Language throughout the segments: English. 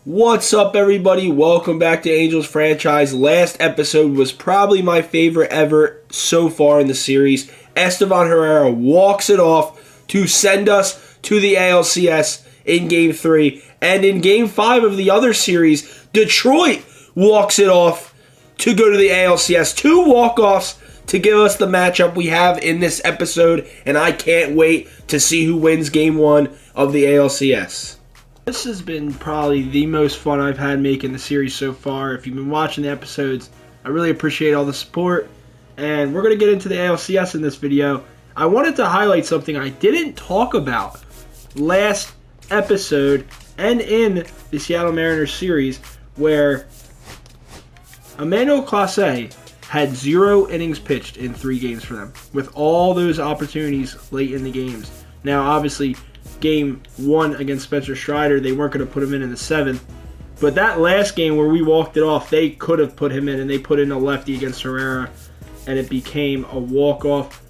What's up, everybody? Welcome back to Angels Franchise. Last episode was probably my favorite ever so far in the series. Estevan Herrera walks it off to send us to the ALCS in Game 3. And in Game 5 of the other series, Detroit walks it off to go to the ALCS. Two walk-offs to give us the matchup we have in this episode. And I can't wait to see who wins Game 1 of the ALCS. This has been probably the most fun I've had making the series so far. If you've been watching the episodes, I really appreciate all the support. And we're going to get into the ALCS in this video. I wanted to highlight something I didn't talk about last episode and in the Seattle Mariners series, where Emmanuel Clase had 0 innings pitched in 3 games for them, with all those opportunities late in the games. Now, obviously, Game 1 against Spencer Strider, they weren't going to put him in the 7th. But that last game where we walked it off, they could have put him in, and they put in a lefty against Herrera, and it became a walk-off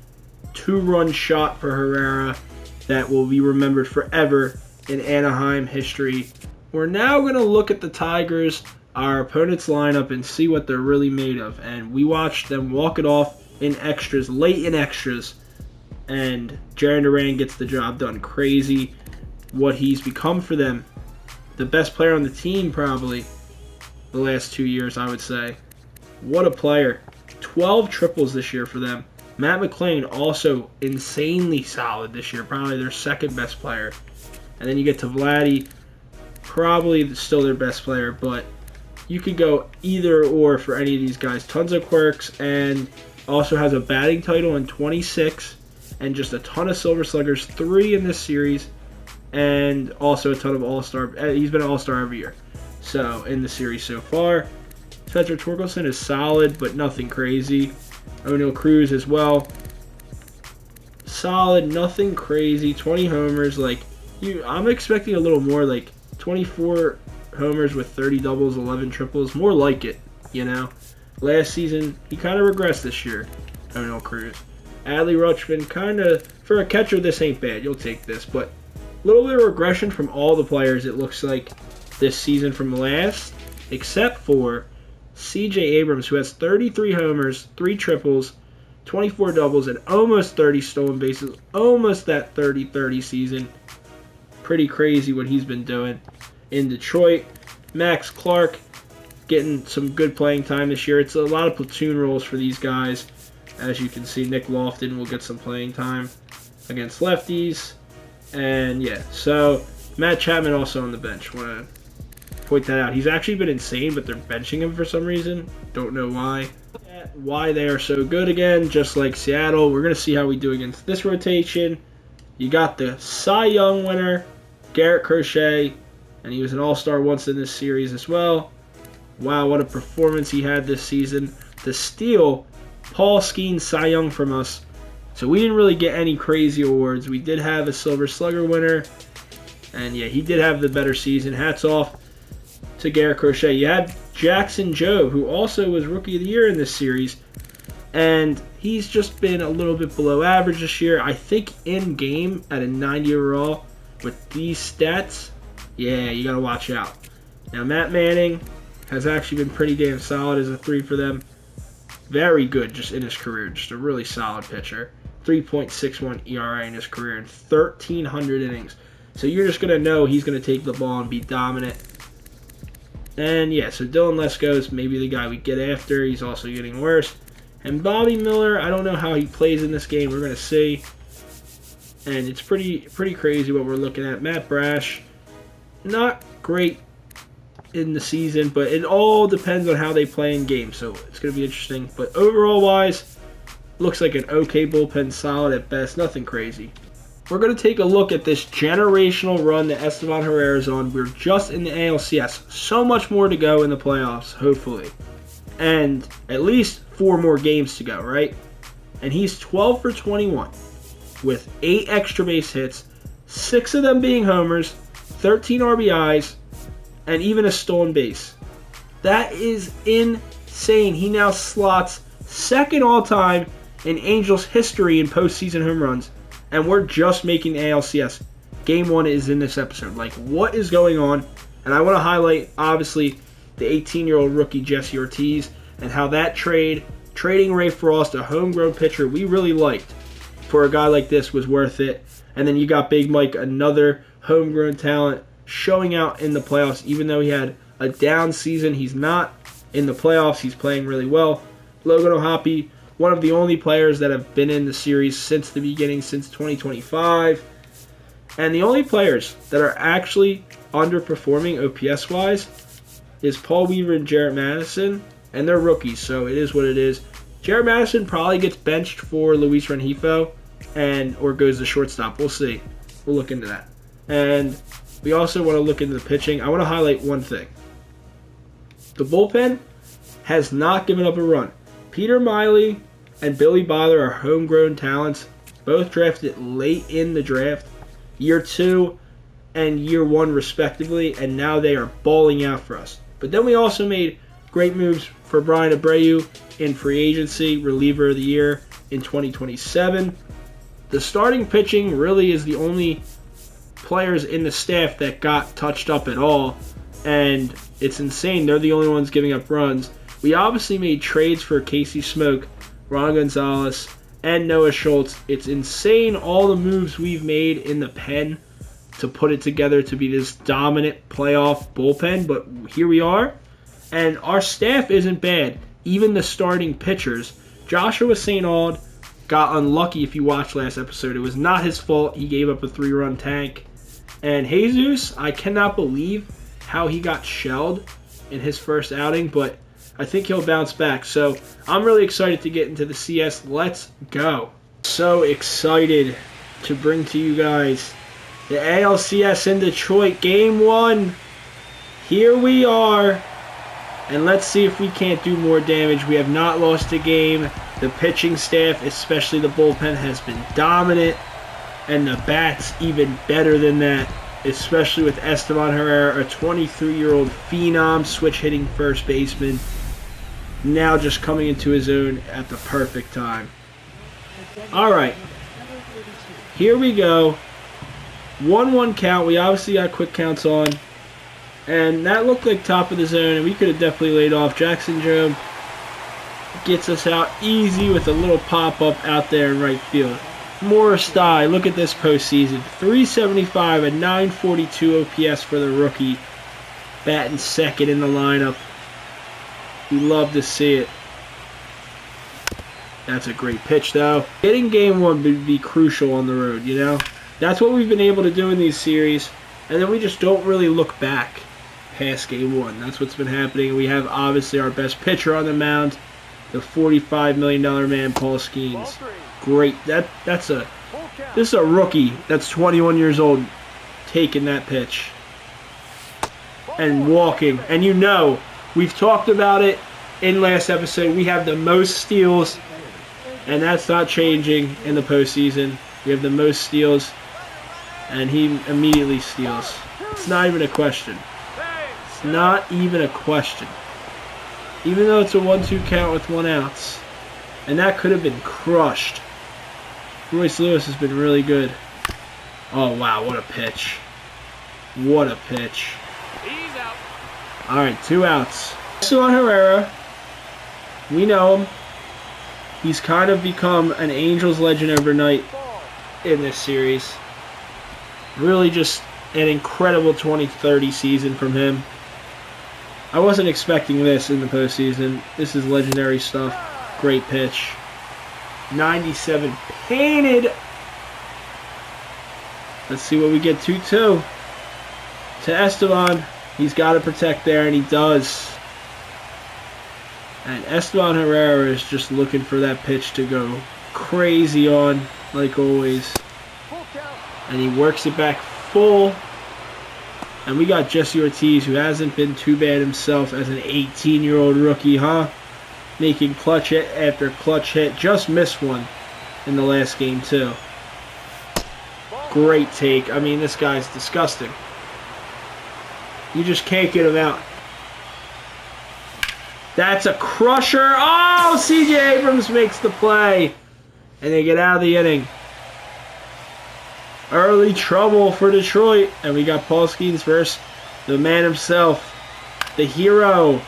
2-run shot for Herrera that will be remembered forever in Anaheim history. We're now going to look at the Tigers, our opponent's lineup, and see what they're really made of. And we watched them walk it off in extras, late in extras. And Jarren Duran gets the job done. Crazy what he's become for them. The best player on the team probably the last 2 years, I would say. What a player. 12 triples this year for them. Matt McLain also insanely solid this year. Probably their second best player. And then you get to Vladdy. Probably still their best player. But you could go either or for any of these guys. Tons of quirks. And also has a batting title in 26. And just a ton of Silver Sluggers, 3 in this series, and also a ton of All-Star. He's been an All-Star every year, so in the series so far. Spencer Torkelson is solid, but nothing crazy. O'Neal Cruz as well, solid, nothing crazy. 20 homers, I'm expecting a little more, like 24 homers with 30 doubles, 11 triples, more like it, Last season, he kind of regressed this year, O'Neal Cruz. Adley Rutschman, kind of, for a catcher, this ain't bad. You'll take this. But a little bit of regression from all the players, it looks like, this season from last, except for C.J. Abrams, who has 33 homers, 3 triples, 24 doubles, and almost 30 stolen bases. Almost that 30-30 season. Pretty crazy what he's been doing in Detroit. Max Clark getting some good playing time this year. It's a lot of platoon roles for these guys. As you can see, Nick Lofton will get some playing time against lefties. And yeah, so Matt Chapman also on the bench. Want to point that out. He's actually been insane, but they're benching him for some reason. Don't know why. Why they are so good again, just like Seattle. We're going to see how we do against this rotation. You got the Cy Young winner, Garrett Crochet, and he was an All-Star once in this series as well. Wow, what a performance he had this season. To steal Paul Skeen's Cy Young from us. So we didn't really get any crazy awards. We did have a Silver Slugger winner. And yeah, he did have the better season. Hats off to Garrett Crochet. You had Jackson Jobe, who also was Rookie of the Year in this series. And he's just been a little bit below average this year. I think in game at a 90 overall with these stats, yeah, you got to watch out. Now, Matt Manning has actually been pretty damn solid as a 3 for them. Very good just in his career. Just a really solid pitcher. 3.61 ERA in his career in 1,300 innings. So you're just going to know he's going to take the ball and be dominant. And yeah, so Dylan Lesko is maybe the guy we get after. He's also getting worse. And Bobby Miller, I don't know how he plays in this game. We're going to see. And it's pretty crazy what we're looking at. Matt Brash, not great in the season, but it all depends on how they play in games, so it's going to be interesting. But overall wise, looks like an okay bullpen, solid at best, nothing crazy. We're going to take a look at this generational run that Estevan Herrera's on. We're just in the ALCS, so much more to go in the playoffs, hopefully, and at least 4 more games to go, right? And he's 12 for 21 with 8 extra base hits, 6 of them being homers, 13 RBIs, and even a stolen base. That is insane. He now slots second all-time in Angels history in postseason home runs, and we're just making the ALCS. Game 1 is in this episode. Like, what is going on? And I want to highlight, obviously, the 18-year-old rookie Jesse Ortiz and how that trading Ray Frost, a homegrown pitcher we really liked, for a guy like this was worth it. And then you got Big Mike, another homegrown talent, showing out in the playoffs. Even though he had a down season, he's not in the playoffs. He's playing really well. Logan O'Hoppe, one of the only players that have been in the series since the beginning, since 2025. And the only players that are actually underperforming OPS-wise is Paul Weaver and Jarrett Madison, and they're rookies, so it is what it is. Jarrett Madison probably gets benched for Luis Rengifo or goes to shortstop. We'll see. We'll look into that. And we also want to look into the pitching. I want to highlight one thing. The bullpen has not given up a run. Peter Miley and Billy Byler are homegrown talents, both drafted late in the draft, year 2 and year 1 respectively, and now they are balling out for us. But then we also made great moves for Brian Abreu in free agency, reliever of the year in 2027. The starting pitching really is the only players in the staff that got touched up at all, and it's insane. They're the only ones giving up runs. We obviously made trades for Casey Smoke, Ron Gonzalez, and Noah Schultz. It's insane all the moves we've made in the pen to put it together to be this dominant playoff bullpen, but here we are. And our staff isn't bad. Even the starting pitchers. Joshua St. Aud got unlucky if you watched last episode. It was not his fault. He gave up a 3-run tank. And Jesus, I cannot believe how he got shelled in his first outing, but I think he'll bounce back. So I'm really excited to get into the CS. Let's go. So excited to bring to you guys the ALCS in Detroit, Game 1. Here we are. And let's see if we can't do more damage. We have not lost a game. The pitching staff, especially the bullpen, has been dominant. And the bats even better than that, especially with Esteban Herrera, a 23-year-old phenom switch-hitting first baseman, now just coming into his own at the perfect time. All right, here we go. 1-1 count. We obviously got quick counts on. And that looked like top of the zone, and we could have definitely laid off. Jackson Jobe gets us out easy with a little pop-up out there in right field. Morris Dye, look at this postseason. 375 and 942 OPS for the rookie. Batting second in the lineup. We love to see it. That's a great pitch, though. Getting Game 1 would be crucial on the road, you know? That's what we've been able to do in these series. And then we just don't really look back past Game 1. That's what's been happening. We have, obviously, our best pitcher on the mound, the $45 million man, Paul Skeens. Great. This is a rookie that's 21 years old taking that pitch and walking. And you know, we've talked about it in last episode. We have the most steals, and that's not changing in the postseason. We have the most steals, and he immediately steals. It's not even a question. It's not even a question. Even though it's a 1-2 count with 1 out. And that could have been crushed. Royce Lewis has been really good. Oh, wow, what a pitch. What a pitch. He's out. All right, 2 outs. Esteban Herrera, we know him. He's kind of become an Angels legend overnight in this series. Really just an incredible 2030 season from him. I wasn't expecting this in the postseason. This is legendary stuff. Great pitch. 97 painted. Let's see what we get 2-2. To Esteban. He's got to protect there, and he does. And Esteban Herrera is just looking for that pitch to go crazy on, like always. And he works it back full. And we got Jesse Ortiz, who hasn't been too bad himself as an 18-year-old rookie, huh? Making clutch hit after clutch hit. Just missed one in the last game, too. Great take. I mean, this guy's disgusting. You just can't get him out. That's a crusher. Oh, C.J. Abrams makes the play. And they get out of the inning. Early trouble for Detroit. And we got Paul Skeens versus the man himself, the hero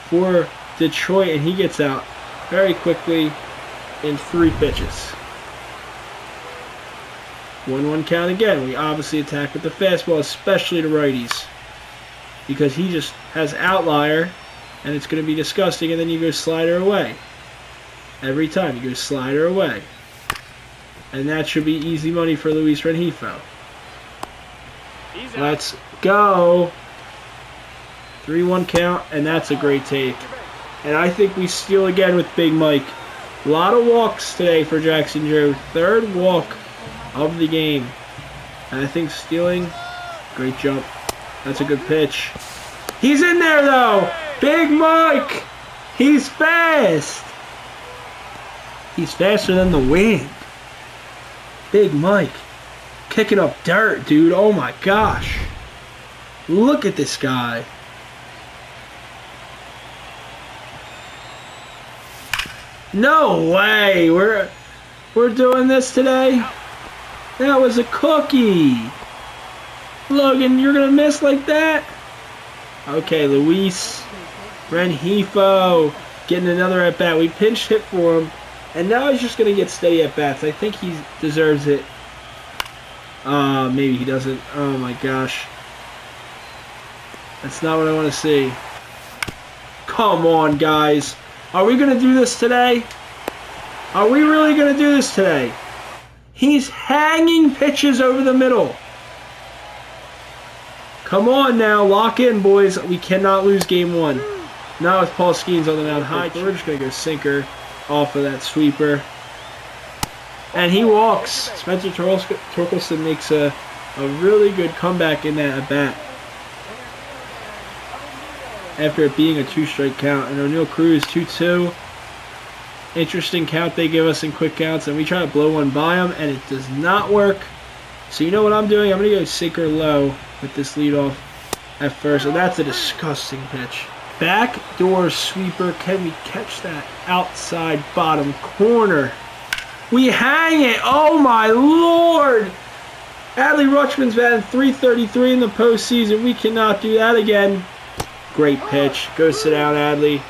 for Detroit, and he gets out very quickly in 3 pitches. 1-1 count again. We obviously attack with the fastball, especially to righties, because he just has outlier, and it's going to be disgusting, and then you go slider away. Every time you go slider away. And that should be easy money for Luis Rengifo. Let's go. 3-1 count, and that's a great take. And I think we steal again with Big Mike. A lot of walks today for Jackson Joe. 3rd walk of the game. And I think stealing, great jump. That's a good pitch. He's in there though! Big Mike! He's fast! He's faster than the wind. Big Mike. Kicking up dirt, dude. Oh my gosh. Look at this guy. No way! We're doing this today? That was a cookie! Logan, you're gonna miss like that? Okay, Luis Rengifo getting another at-bat. We pinch hit for him, and now he's just gonna get steady at-bats. I think he deserves it. Maybe he doesn't. Oh my gosh. That's not what I want to see. Come on, guys. Are we going to do this today? Are we really going to do this today? He's hanging pitches over the middle. Come on now. Lock in, boys. We cannot lose game 1. Not with Paul Skeens on the mound high. We're just going to go sinker off of that sweeper. And he walks. Spencer Torkelson makes a really good comeback in that at-bat. After it being a 2-strike count. And O'Neal Cruz, 2-2. Interesting count they give us in quick counts. And we try to blow one by them, and it does not work. So you know what I'm doing? I'm going to go sinker low with this leadoff at first. And that's a disgusting pitch. Backdoor sweeper. Can we catch that outside bottom corner? We hang it. Oh, my Lord. Adley Rutschman's batting .333 in the postseason. We cannot do that again. Great pitch. Go sit down, Adley.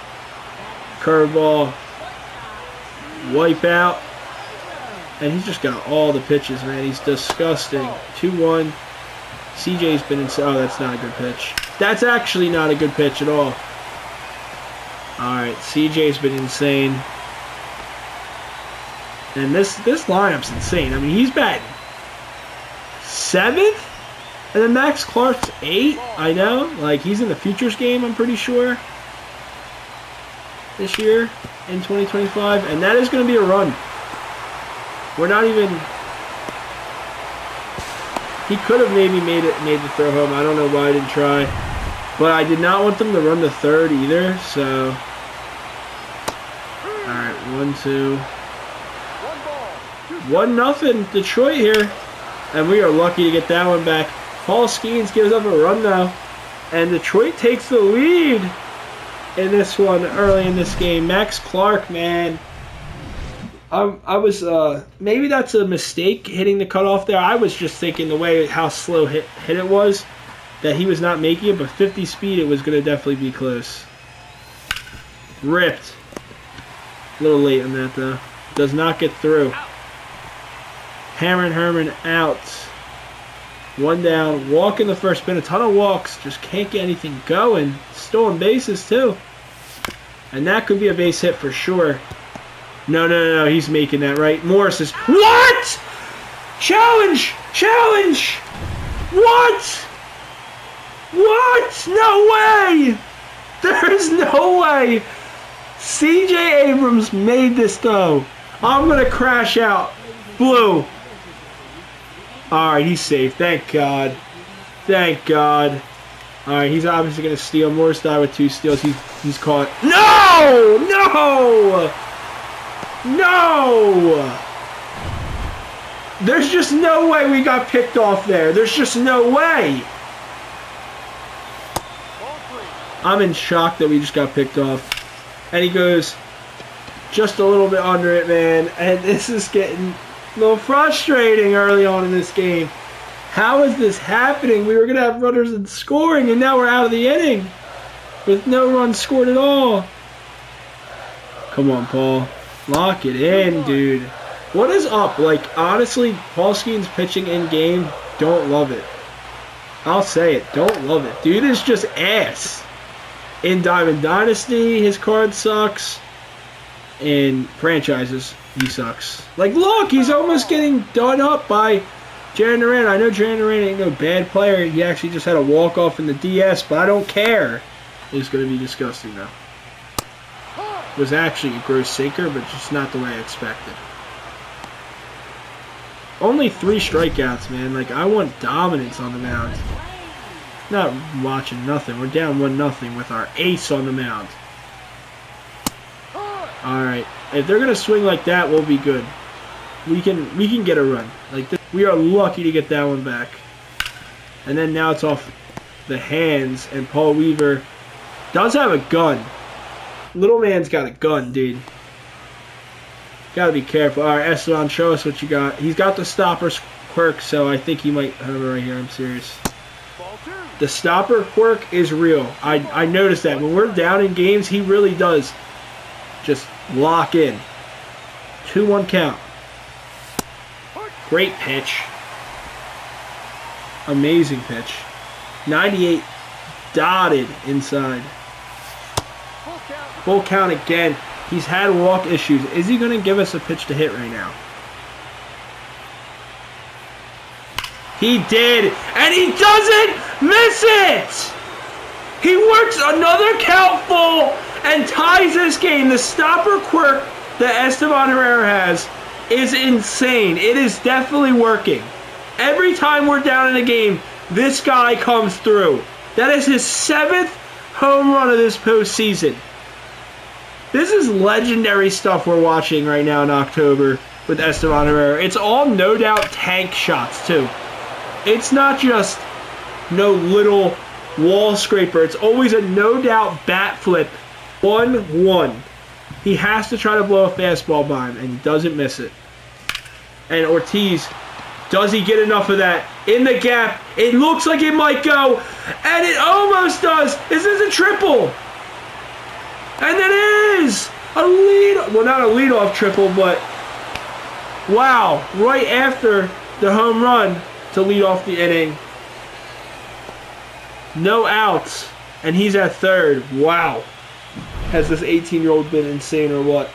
Curveball. Wipe out. And he's just got all the pitches, man. He's disgusting. 2-1. CJ's been in. Oh, that's not a good pitch. That's actually not a good pitch at all. Alright, CJ's been insane. And this lineup's insane. I mean, he's batting 7th? And then Max Clark's 8? I know. Like, he's in the Futures game, I'm pretty sure. This year, in 2025. And that is going to be a run. We're not even... He could have maybe made the throw home. I don't know why I didn't try. But I did not want them to run to 3rd either, so... Alright, 1-2. 1-0 Detroit here. And we are lucky to get that one back. Paul Skeens gives up a run now. And Detroit takes the lead in this one early in this game. Max Clark, man. I was, maybe that's a mistake hitting the cutoff there. I was just thinking the way how slow hit it was, that he was not making it, but 50 speed, it was going to definitely be close. Ripped. A little late on that, though. Does not get through. Herman out. 1 down. Walk in the first. Been a ton of walks. Just can't get anything going. Stolen bases, too. And that could be a base hit for sure. No. He's making that, right? Morris is... What? Challenge! Challenge! What? What? No way! There is no way! CJ Abrams made this, though. I'm going to crash out. Blue. Alright, he's safe. Thank God. Thank God. Alright, he's obviously going to steal. Morris died with 2 steals. He's caught. No! No! No! There's just no way we got picked off there. There's just no way. I'm in shock that we just got picked off. And he goes just a little bit under it, man. And this is getting a little frustrating early on in this game. How is this happening? We were going to have runners in scoring, and now we're out of the inning with no runs scored at all. Come on, Paul. Lock it in, dude. What is up? Like, honestly, Paul Skeens pitching in game, don't love it. I'll say it. Don't love it. Dude is just ass. In Diamond Dynasty, his card sucks. In franchises, he sucks. Like, look, he's almost getting done up by Jaron Duran. I know Jaron Duran ain't no bad player. He actually just had a walk-off in the DS, but I don't care. It's going to be disgusting, though. It was actually a gross sinker, but just not the way I expected. Only 3 strikeouts, man. Like, I want dominance on the mound. Not watching nothing. We're down 1-0 with our ace on the mound. Alright. If they're going to swing like that, we'll be good. We can get a run. Like this. We are lucky to get that one back. And then now it's off the hands, and Paul Weaver does have a gun. Little man's got a gun, dude. Gotta be careful. Alright, Esteban, show us what you got. He's got the stopper quirk, so I think he might have it right here. I'm serious. The stopper quirk is real. I noticed that. When we're down in games, he really does just lock in. 2-1 count. Great pitch. Amazing pitch. 98 dotted inside. Full count again. He's had walk issues. Is he going to give us a pitch to hit right now? He did, and he doesn't miss it! He works another count full and ties this game. The stopper quirk that Esteban Herrera has is insane. It is definitely working. Every time we're down in a game, this guy comes through. That is his 7th home run of this postseason. This is legendary stuff we're watching right now in October with Esteban Herrera. It's all no doubt tank shots too. It's not just no little wall scraper. It's always a no doubt bat flip. 1-1. He has to try to blow a fastball by him, and he doesn't miss it. And Ortiz, does he get enough of that? In the gap, it looks like it might go, and it almost does. This is a triple. And it is a lead, well, not a leadoff triple, but wow, right after the home run to lead off the inning. No outs, and he's at third. Wow. Has this 18-year-old been insane or what?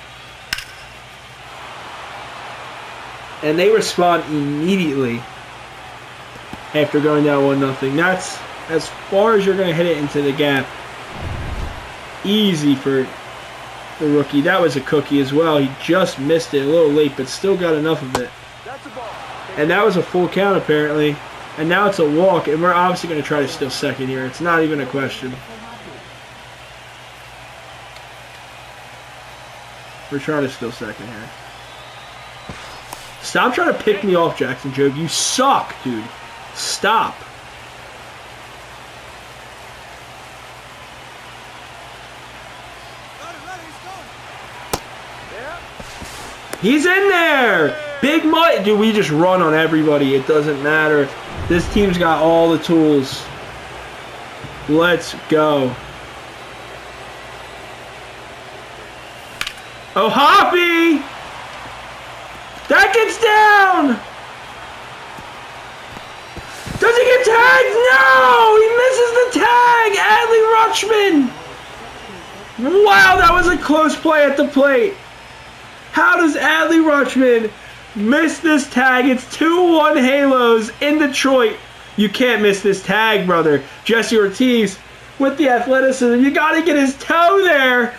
And they respond immediately after going down 1-0. That's as far as you're going to hit it into the gap. Easy for the rookie. That was a cookie as well. He just missed it a little late, but still got enough of it. And that was a full count apparently. And now it's a walk, and we're obviously going to try to steal second here. It's not even a question. We're trying to steal second here. Stop trying to pick me off, Jackson Jobe. You suck, dude. Stop. He's in there! Big Mike! Dude, we just run on everybody. It doesn't matter. This team's got all the tools. Let's go. Oh, Hoppy! That gets down! Does he get tagged? No! He misses the tag! Adley Rutschman! Wow, that was a close play at the plate. How does Adley Rutschman miss this tag? It's 2-1 Halos in Detroit. You can't miss this tag, brother. Jesse Ortiz with the athleticism. You got to get his toe there.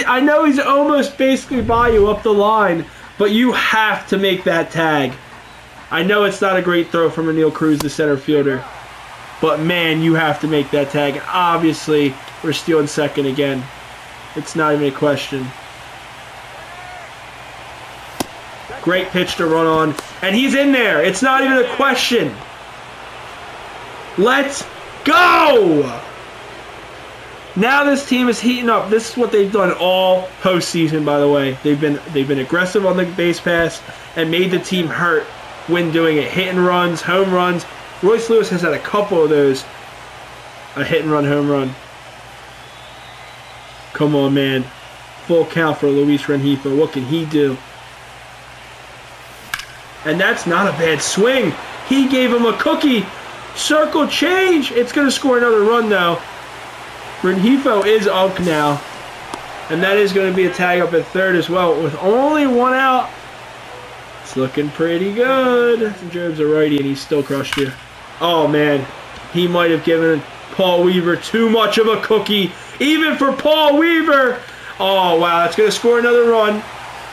I know he's almost basically by you up the line, but you have to make that tag. I know it's not a great throw from Anil Cruz, the center fielder, but man, you have to make that tag. And obviously, we're stealing second again. It's not even a question. Great pitch to run on, and he's in there. It's not even a question. Let's go! Now this team is heating up. This is what they've done all postseason, by the way. They've been aggressive on the base pass and made the team hurt when doing it. Hitting runs, home runs, Royce Lewis has had a couple of those. A hit and run home run. Come on, man. Full count for Luis Rengifo. What can he do? And that's not a bad swing. He gave him a cookie. Circle change. It's going to score another run, though. Rengifo is up now. And that is going to be a tag up at third as well. With only one out. It's looking pretty good. Job's a righty and he still crushed you. Oh, man. He might have given Paul Weaver too much of a cookie. Even for Paul Weaver. Oh, wow. That's going to score another run.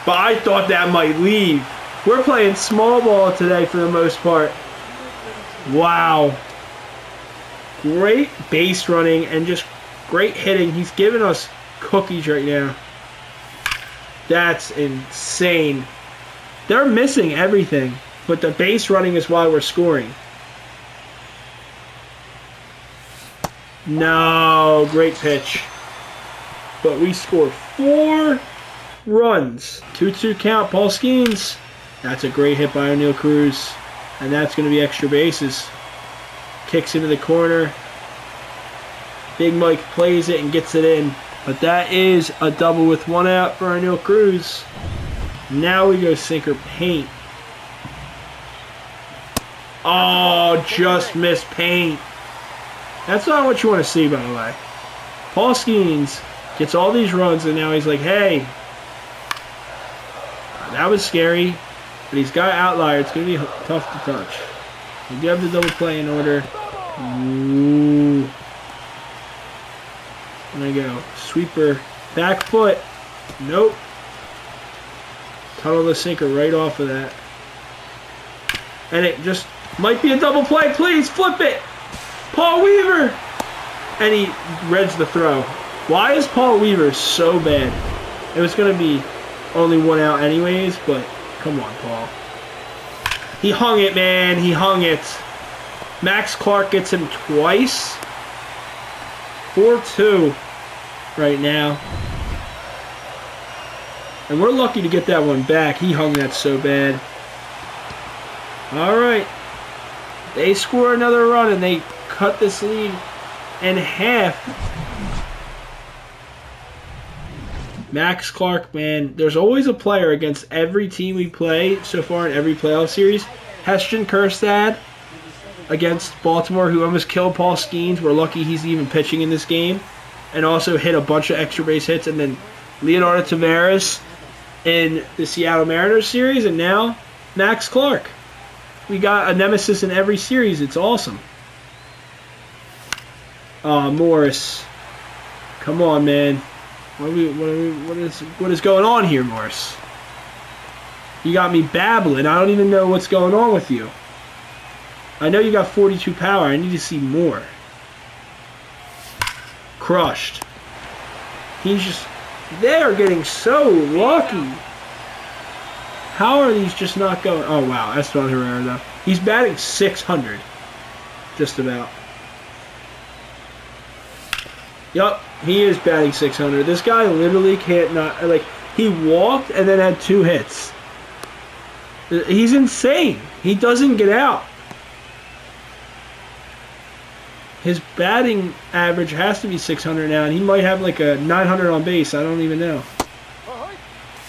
But I thought that might leave. We're playing small ball today for the most part. Wow. Great base running and just great hitting. He's giving us cookies right now. That's insane. They're missing everything, but the base running is why we're scoring. No, great pitch. But we score 4 runs. 2-2 count, Paul Skeens. That's a great hit by O'Neal Cruz. And that's going to be extra bases. Kicks into the corner. Big Mike plays it and gets it in. But that is a double with 1 out for O'Neal Cruz. Now we go sinker paint. Oh, just missed paint. That's not what you want to see, by the way. Paul Skeens gets all these runs, and now he's like, hey, that was scary, but he's got outlier. It's going to be tough to touch. We do have the double play in order. Ooh. There we go. Sweeper. Back foot. Nope. Tunnel the sinker right off of that. And it just might be a double play. Please flip it. Paul Weaver. And he reads the throw. Why is Paul Weaver so bad? It was going to be only 1 out anyways, but come on, Paul. He hung it, man. He hung it. Max Clark gets him twice. 4-2 right now. And we're lucky to get that one back. He hung that so bad. All right. They score another run, and they cut this lead in half. Max Clark, man. There's always a player against every team we play so far in every playoff series. Heston Kjerstad against Baltimore, who almost killed Paul Skeens. We're lucky he's even pitching in this game. And also hit a bunch of extra base hits. And then Leonardo Taveras in the Seattle Mariners series. And now Max Clark. We got a nemesis in every series. It's awesome. Morris. Come on, man. What is going on here, Morris? You got me babbling. I don't even know what's going on with you. I know you got 42 power. I need to see more. Crushed. He's just... They're getting so lucky. How are these just not going... Oh, wow. Esteban Herrera, though. He's batting 600. Just about. Yup. He is batting 600. This guy literally can't not... Like, he walked and then had 2 hits. He's insane. He doesn't get out. His batting average has to be 600 now, and he might have like a 900 on base. I don't even know.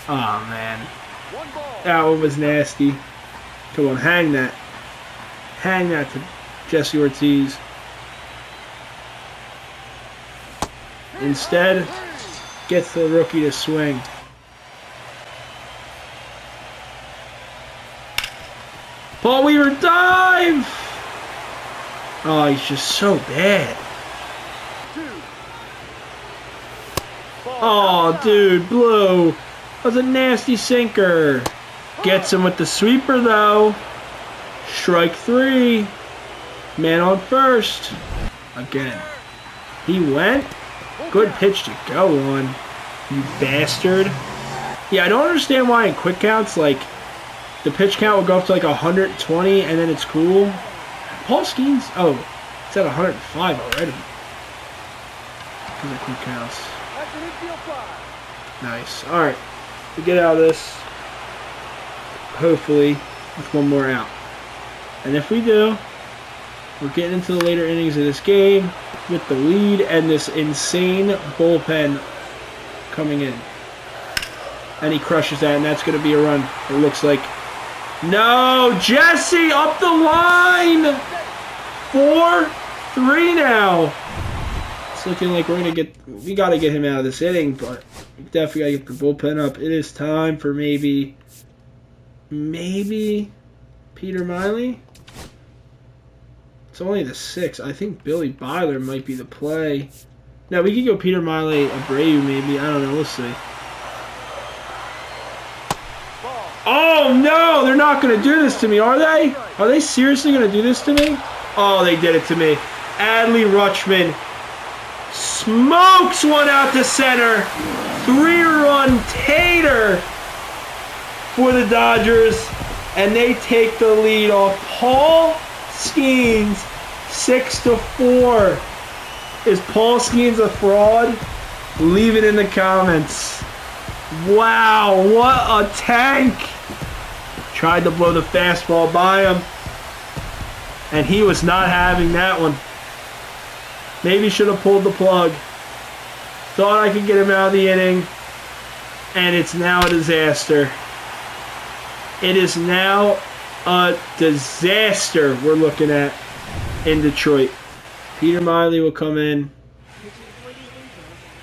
Oh, man. That one was nasty. Come on, hang that. Hang that to Jesse Ortiz. Instead, gets the rookie to swing. Paul Weaver dive! Oh, he's just so bad. Oh, dude, Blue. That was a nasty sinker. Gets him with the sweeper, though. Strike 3. Man on first. Again. He went. Good pitch to go on. You bastard. Yeah, I don't understand why in quick counts, like, the pitch count will go up to like 120 and then it's cool. Paul Skeens, oh, it's at 105 already. Those are quick counts. Nice. Alright. We get out of this, hopefully, with one more out. And if we do, We're getting into the later innings of this game with the lead and this insane bullpen coming in. And he crushes that, and that's going to be a run, it looks like. No, Jesse up the line! 4-3 now. It's looking like we got to get him out of this inning, but we definitely got to get the bullpen up. It is time for maybe Peter Miley. It's only the 6th. I think Billy Byler might be the play. No, we could go Peter Miley, Abreu maybe. I don't know. We'll see. Oh, no! They're not going to do this to me, are they? Are they seriously going to do this to me? Oh, they did it to me. Adley Rutschman smokes one out to center. 3-run tater for the Dodgers. And they take the lead off Paul Skeens, 6-4. Is Paul Skeens a fraud? Leave it in the comments. Wow, what a tank! Tried to blow the fastball by him, and he was not having that one. Maybe should have pulled the plug. Thought I could get him out of the inning, and it's now a disaster. It is now a disaster we're looking at in Detroit. Peter Miley will come in.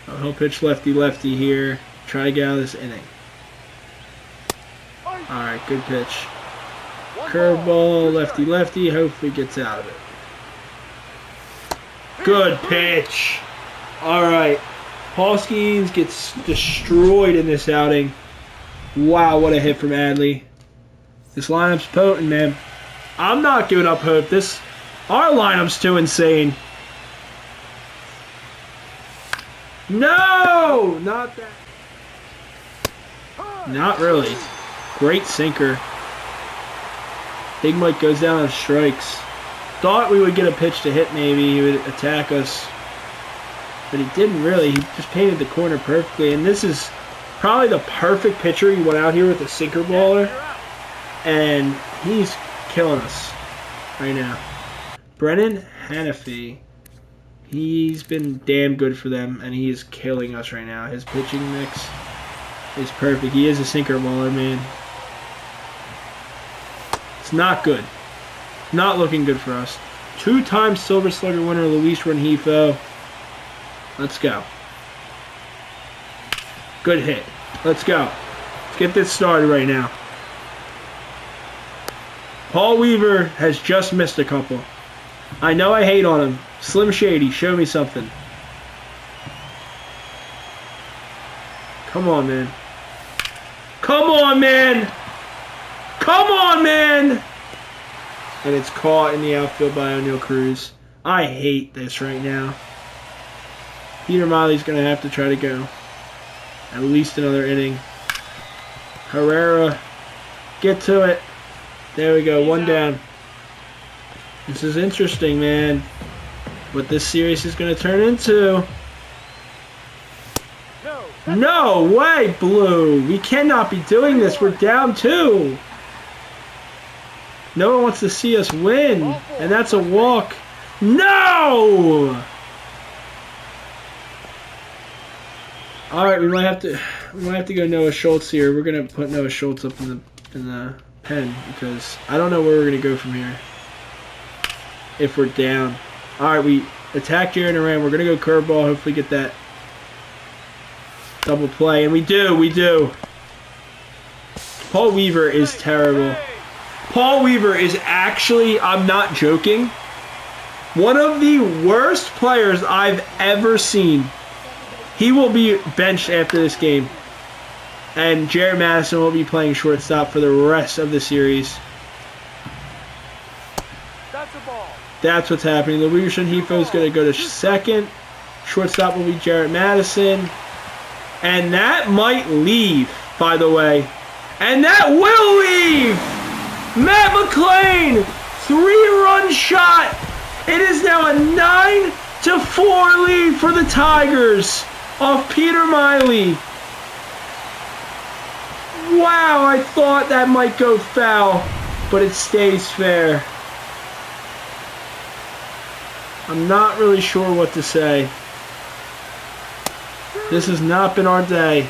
Oh, he'll pitch lefty-lefty here. Try to get out of this inning. Alright, good pitch. Curveball, lefty-lefty. Hopefully gets out of it. Good pitch. Alright. Paul Skeens gets destroyed in this outing. Wow, what a hit from Adley. This lineup's potent, man. I'm not giving up hope. Our lineup's too insane. No! Not that. Not really. Great sinker. Big Mike goes down on strikes. Thought we would get a pitch to hit maybe. He would attack us. But he didn't really. He just painted the corner perfectly. And this is probably the perfect pitcher. He went out here with a sinker baller. And he's killing us right now. Brennan Hanafy. He's been damn good for them. And he is killing us right now. His pitching mix is perfect. He is a sinker baller, man. It's not good. Not looking good for us. 2-time Silver Slugger winner Luis Rengifo. Let's go. Good hit. Let's go. Let's get this started right now. Paul Weaver has just missed a couple. I know I hate on him. Slim Shady, show me something. Come on, man. Come on, man! Come on, man! And it's caught in the outfield by O'Neal Cruz. I hate this right now. Peter Miley's going to have to try to go at least another inning. Herrera, get to it. There we go, one down. This is interesting, man. What this series is going to turn into. No way, Blue. We cannot be doing this. We're down 2. No one wants to see us win. And that's a walk. No! Alright, we might have to go Noah Schultz here. We're gonna put Noah Schultz up in the pen because I don't know where we're gonna go from here. If we're down. Alright, we attack Jaron Duran. We're gonna go curveball, hopefully get that double play, and we do. Paul Weaver is terrible. Paul Weaver is actually, I'm not joking, one of the worst players I've ever seen. He will be benched after this game. And Jared Madison will be playing shortstop for the rest of the series. That's what's happening. Luis Rengifo is going to go to second. Shortstop will be Jared Madison. And that might leave, by the way. And that will leave! Matt McClain! 3-run shot! It is now a 9-4 lead for the Tigers off Peter Miley. Wow, I thought that might go foul, but it stays fair. I'm not really sure what to say. This has not been our day.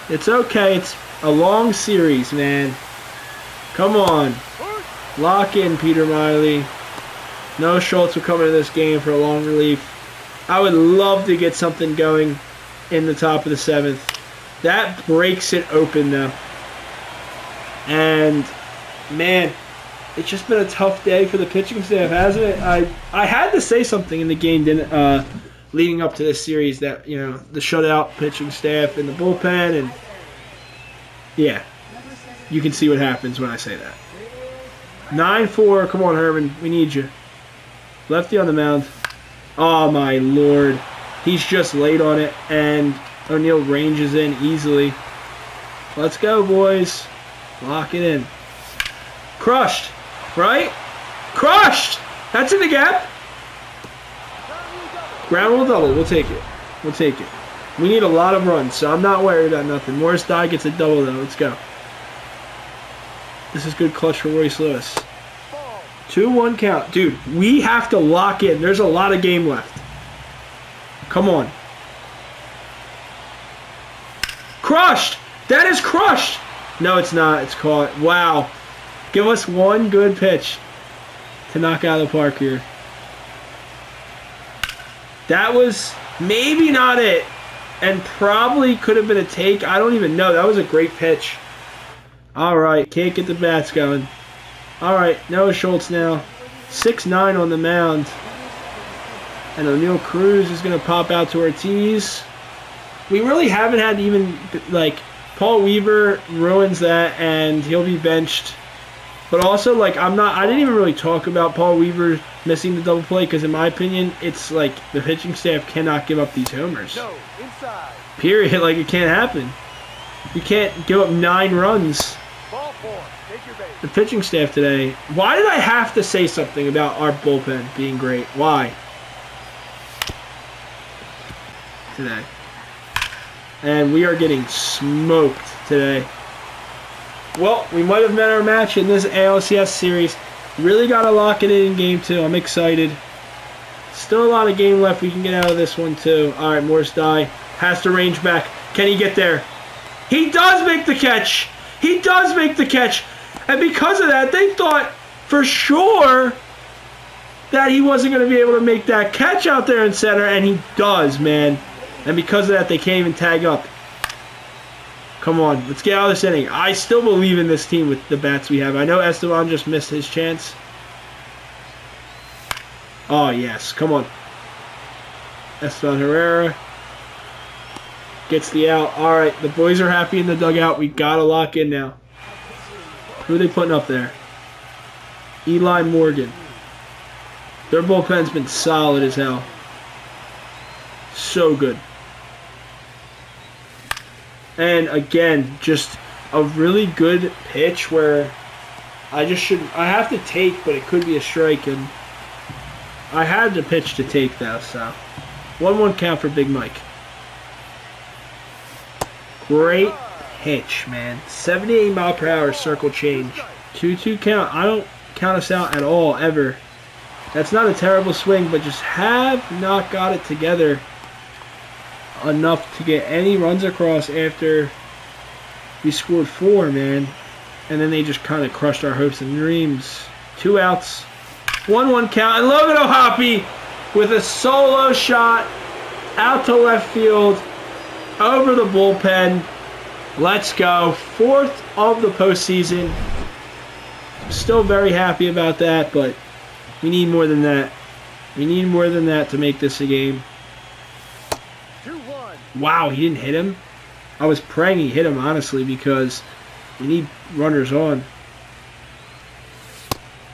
It's okay. It's a long series, man. Come on. Lock in, Peter Miley. No Schultz will come into this game for a long relief. I would love to get something going in the top of the 7th. That breaks it open, though. And, man, it's just been a tough day for the pitching staff, hasn't it? I had to say something in the game, leading up to this series, that, you know, the shutout pitching staff and the bullpen, and yeah, you can see what happens when I say that. 9-4, come on, Herman, we need you. Lefty on the mound. Oh, my Lord. He's just late on it, and O'Neill ranges in easily. Let's go, boys. Lock it in. Crushed, right? Crushed! That's in the gap. Ground rule double. We'll take it. We'll take it. We need a lot of runs, so I'm not worried about nothing. Morris Dye gets a double, though. Let's go. This is good clutch for Royce Lewis. 2-1 count. Dude, we have to lock in. There's a lot of game left. Come on. Crushed! That is crushed! No, it's not. It's caught. Wow. Give us one good pitch to knock out of the park here. That was maybe not it, and probably could have been a take. I don't even know. That was a great pitch. All right, can't get the bats going. All right, Noah Schultz now. 6-9 on the mound. And O'Neill Cruz is going to pop out to Ortiz. We really haven't had even, like, Paul Weaver ruins that, and he'll be benched. But also, like, I didn't even really talk about Paul Weaver missing the double play, because in my opinion, it's like the pitching staff cannot give up these homers. No, inside. Period. Like, it can't happen. You can't give up 9 runs. Ball 4. Take your base. The pitching staff today. Why did I have to say something about our bullpen being great? Why? Today. And we are getting smoked today. Well, we might have met our match in this ALCS series. Really got to lock it in Game 2. I'm excited. Still a lot of game left. We can get out of this one, too. All right, Morris Dye has to range back. Can he get there? He does make the catch. He does make the catch. And because of that, they thought for sure that he wasn't going to be able to make that catch out there in center, and he does, man. And because of that, they can't even tag up. Come on, let's get out of this inning. I still believe in this team with the bats we have. I know Esteban just missed his chance. Oh, yes. Come on. Esteban Herrera gets the out. All right, the boys are happy in the dugout. We got to lock in now. Who are they putting up there? Eli Morgan. Their bullpen's been solid as hell. So good. And again, just a really good pitch where I have to take, but it could be a strike, and I had the pitch to take though, so 1-1 count for Big Mike. Great pitch, man. 78 mile per hour circle change. 2-2 count. I don't count us out at all, ever. That's not a terrible swing, but just have not got it together enough to get any runs across after we scored 4, man. And then they just kind of crushed our hopes and dreams. 2 outs. 1-1 count. And Logan O'Hoppe with a solo shot out to left field over the bullpen. Let's go. 4th of the postseason. Still very happy about that, but we need more than that. We need more than that to make this a game. 2-1. Wow, he didn't hit him? I was praying he hit him, honestly, because we need runners on.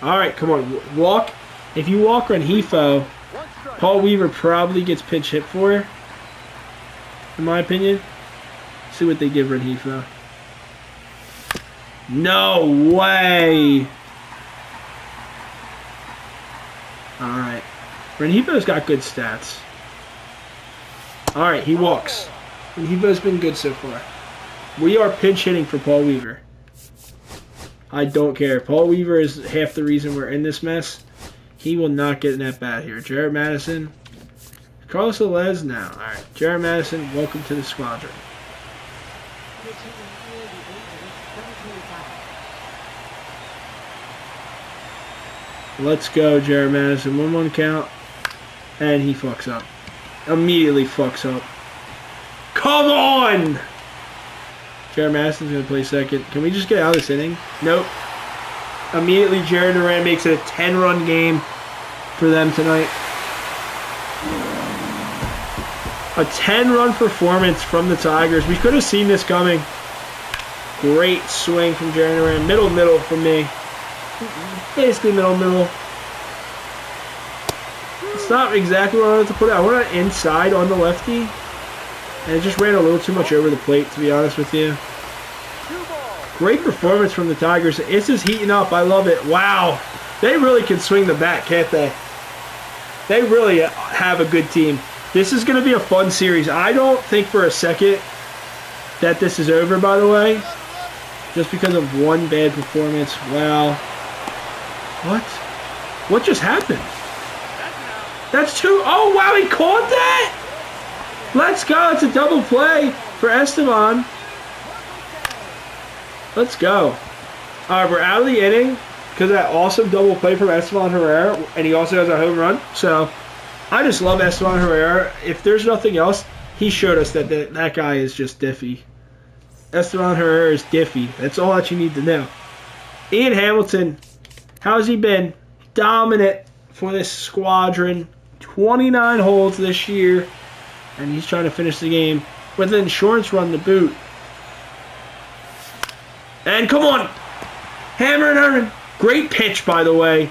All right, come on. Walk. If you walk on Hefo, Paul Weaver probably gets pinch hit for, in my opinion. See what they give Renhefo. No way. Alright. Renhefo's got good stats. Alright, he walks. Renhefo's been good so far. We are pinch hitting for Paul Weaver. I don't care. Paul Weaver is half the reason we're in this mess. He will not get in at bat here. Jared Madison. Carlos Velez now. All right. Jared Madison, welcome to the squadron. Let's go, Jared Madison. 1-1 count. And he fucks up. Immediately fucks up. Come on! Jared Madison's going to play second. Can we just get out of this inning? Nope. Immediately, Jared Duran makes it a 10-run game for them tonight. A 10-run performance from the Tigers. We could have seen this coming. Great swing from Jared Duran. Middle from me. Basically middle. It's not exactly where I wanted to put it. I wanted it inside on the lefty. And it just ran a little too much over the plate, to be honest with you. Great performance from the Tigers. This is heating up. I love it. Wow. They really can swing the bat, can't they? They really have a good team. This is going to be a fun series. I don't think for a second that this is over, by the way. Just because of one bad performance. Wow. What? What just happened? That's two. Oh, wow, he caught that? Let's go. It's a double play for Esteban. Let's go. All right, we're out of the inning because of that awesome double play from Esteban Herrera, and he also has a home run. So I just love Esteban Herrera. If there's nothing else, he showed us that that guy is just diffy. Esteban Herrera is diffy. That's all that you need to know. Ian Hamilton, how's he been? Dominant for this squadron. 29 holds this year, and he's trying to finish the game with an insurance run to boot. And come on, hammer and Herman. Great pitch, by the way.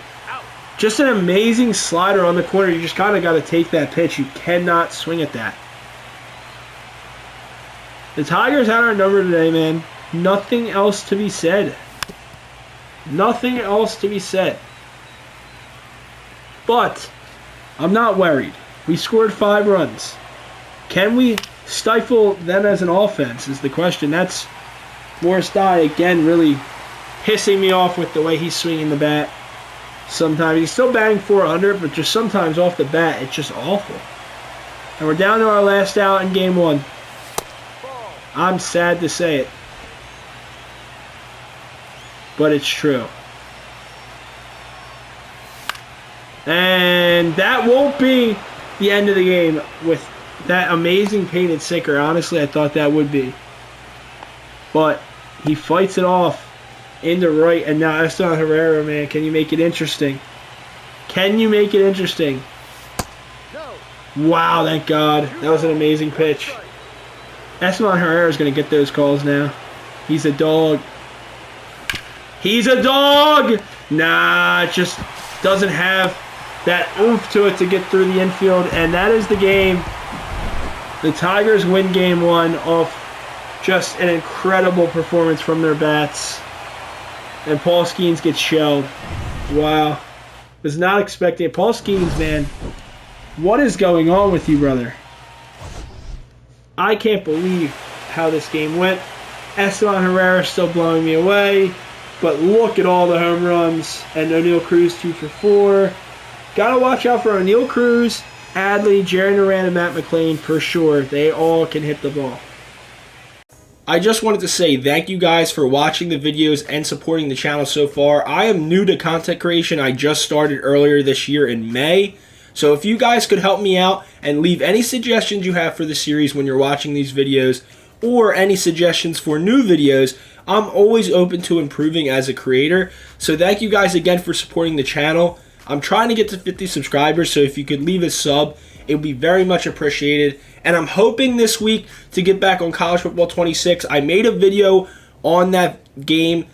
Just an amazing slider on the corner. You just kind of got to take that pitch. You cannot swing at that. The Tigers had our number today, man. Nothing else to be said. Nothing else to be said. But I'm not worried. We scored 5 runs. Can we stifle them as an offense is the question. That's Morris Dye, again, really pissing me off with the way he's swinging the bat. Sometimes he's still batting .400, but just sometimes off the bat, it's just awful. And we're down to our last out in game 1. I'm sad to say it, but it's true. And that won't be the end of the game with that amazing painted sinker. Honestly, I thought that would be. But he fights it off into right, and now Esteban Herrera, man, can you make it interesting? Can you make it interesting? Wow, thank God. That was an amazing pitch. Esteban Herrera is going to get those calls now. He's a dog. He's a dog! Nah, it just doesn't have that oomph to it to get through the infield, and that is the game. The Tigers win game 1 off just an incredible performance from their bats. And Paul Skeens gets shelled. Wow. Was not expecting it. Paul Skeens, man, what is going on with you, brother? I can't believe how this game went. Esteban Herrera still blowing me away. But look at all the home runs. And O'Neal Cruz 2 for 4. Gotta watch out for O'Neal Cruz, Adley, Jared Duran, and Matt McLean for sure. They all can hit the ball. I just wanted to say thank you guys for watching the videos and supporting the channel so far. I am new to content creation. I just started earlier this year in May. So if you guys could help me out and leave any suggestions you have for the series when you're watching these videos, or any suggestions for new videos, I'm always open to improving as a creator. So thank you guys again for supporting the channel. I'm trying to get to 50 subscribers, so if you could leave a sub, it would be very much appreciated. And I'm hoping this week to get back on College Football 26. I made a video on that game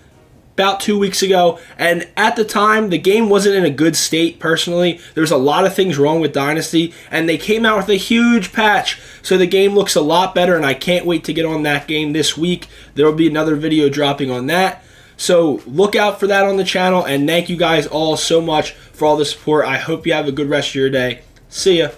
about 2 weeks ago, and at the time, the game wasn't in a good state, personally. There's a lot of things wrong with Dynasty, and they came out with a huge patch, so the game looks a lot better, and I can't wait to get on that game this week. There will be another video dropping on that. So look out for that on the channel, and thank you guys all so much for all the support. I hope you have a good rest of your day. See ya.